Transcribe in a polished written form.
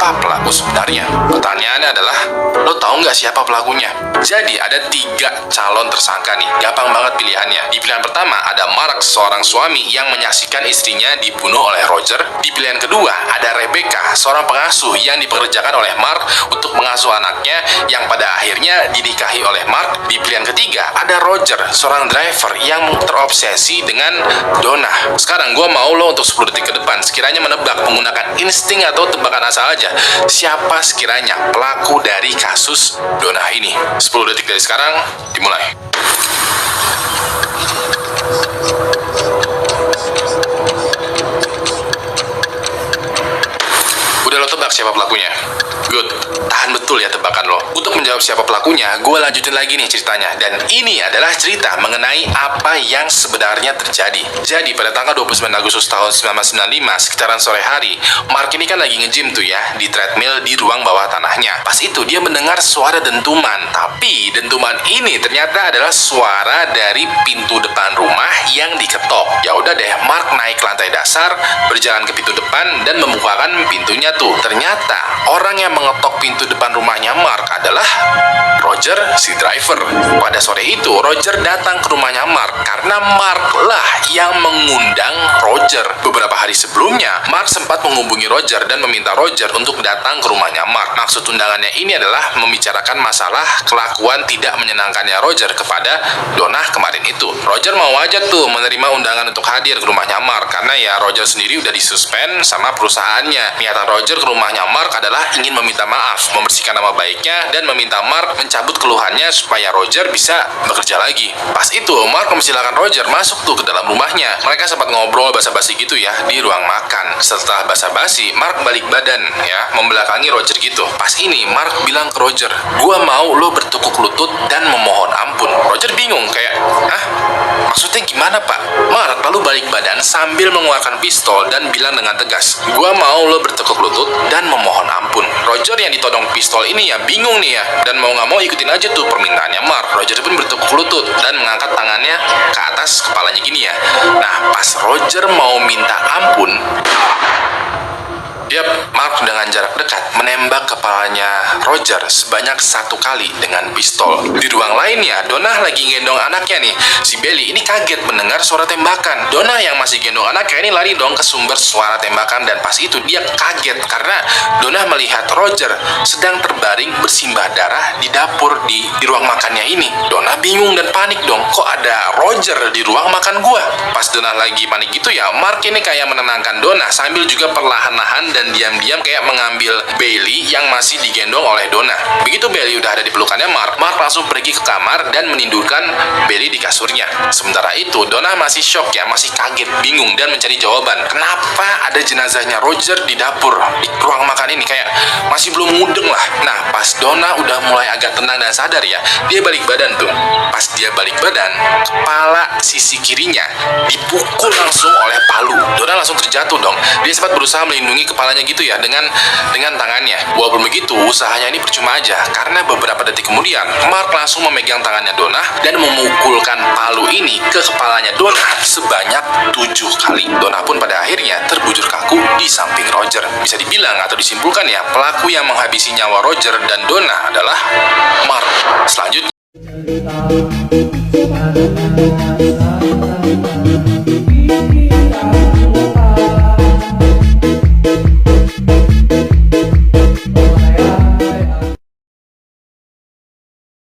siapa pelaku sebenarnya? Pertanyaannya adalah, lo tahu nggak siapa pelakunya? Jadi ada 3 calon tersangka nih, gampang banget pilihannya. Di pilihan pertama ada Mark, seorang suami yang menyaksikan istrinya dibunuh oleh Roger. Di pilihan kedua ada Rebecca, seorang pengasuh yang dipekerjakan oleh Mark untuk mengasuh anaknya yang pada akhirnya dinikahi oleh Mark. Di pilihan ketiga ada Roger, seorang driver yang terobsesi dengan Donna. Sekarang gue mau lo untuk 10 detik ke depan sekiranya menebak menggunakan insting atau tebakan asal aja, siapa sekiranya pelaku dari kasus Donna ini. 10 detik dari sekarang dimulai. Udah lo tebak siapa pelakunya? Good, tahan betul ya tebakan lo. Untuk menjawab siapa pelakunya, gue lanjutin lagi nih ceritanya. Dan ini adalah cerita mengenai apa yang sebenarnya terjadi. Jadi pada tanggal 29 Agustus tahun 1995, sekitaran sore hari, Mark ini kan lagi nge-gym tuh ya, di treadmill di ruang bawah tanahnya. Pas itu dia mendengar suara dentuman, tapi dentuman ini ternyata adalah suara dari pintu depan rumah yang diketok. Ya udah deh, Mark naik ke lantai dasar, berjalan ke pintu depan dan membukakan pintunya tuh. Ternyata orang yang mengetok pintu depan rumahnya Mark adalah Roger, si driver. Pada sore itu, Roger datang ke rumahnya Mark karena Mark lah yang mengundang Roger. Beberapa hari sebelumnya, Mark sempat menghubungi Roger dan meminta Roger untuk datang ke rumahnya Mark. Maksud undangannya ini adalah membicarakan masalah kelakuan tidak menyenangkannya Roger kepada Donna kemarin itu. Roger mau aja tuh menerima undangan untuk hadir ke rumahnya Mark karena ya Roger sendiri udah disuspend sama perusahaannya. Niatan Roger ke rumahnya Mark adalah ingin meminta maaf, membersihkan nama baiknya, dan meminta Mark mencabut keluhannya supaya Roger bisa bekerja lagi. Pas itu, Mark mempersilahkan Roger masuk tuh ke dalam rumahnya. Mereka sempat ngobrol basa-basi gitu ya di ruang makan. Setelah basa-basi, Mark balik badan ya, membelakangi Roger gitu. Pas ini, Mark bilang ke Roger, "Gua mau lo bertekuk lutut dan memohon ampun." Roger bingung kayak, "Hah? Maksudnya gimana pak?" Mark lalu balik badan sambil mengeluarkan pistol dan bilang dengan tegas, "Gua mau lo bertekuk lutut dan memohon ampun." Roger yang ditodong pistol ini ya bingung nih ya, dan mau nggak mau ikutin aja tuh permintaannya Mark. Roger pun bertekuk lutut dan mengangkat tangannya ke atas kepalanya gini ya. Nah, pas Roger mau minta ampun, dia Mark dengan jarak dekat menembak kepalanya Roger sebanyak 1 kali dengan pistol. Di ruang lainnya, Donna lagi gendong anaknya nih, si Belly ini kaget mendengar suara tembakan. Donna yang masih gendong anaknya ini lari dong ke sumber suara tembakan, dan pas itu dia kaget karena Donna melihat Roger sedang terbaring bersimbah darah di dapur di ruang makannya ini. Donna bingung dan panik dong, kok ada Roger di ruang makan gua? Pas Donna lagi panik gitu ya, Mark ini kayak menenangkan Donna sambil juga perlahan-lahan dan diam-diam kayak mengambil Bailey yang masih digendong oleh Donna. Begitu Bailey udah ada di pelukannya Mark langsung pergi ke kamar dan menindurkan Bailey di kasurnya. Sementara itu, Donna masih shock ya, masih kaget, bingung, dan mencari jawaban. Kenapa ada jenazahnya Roger di dapur, di ruang makan ini? Kayak masih belum mudeng lah. Nah, pas Donna udah mulai agak tenang dan sadar ya, dia balik badan tuh. Pas dia balik badan, kepala sisi kirinya dipukul langsung oleh palu. Donna langsung terjatuh dong. Dia sempat berusaha melindungi kepalanya gitu ya dengan tangannya. Walaupun begitu, usahanya ini percuma aja karena beberapa detik kemudian Mark langsung memegang tangannya Donna dan memukulkan palu ini ke kepalanya Donna sebanyak 7 kali. Donna pun pada akhirnya terbujur kaku di samping Roger. Bisa dibilang atau disimpulkan ya, pelaku yang menghabisi nyawa Roger dan Donna adalah Mark. Selanjutnya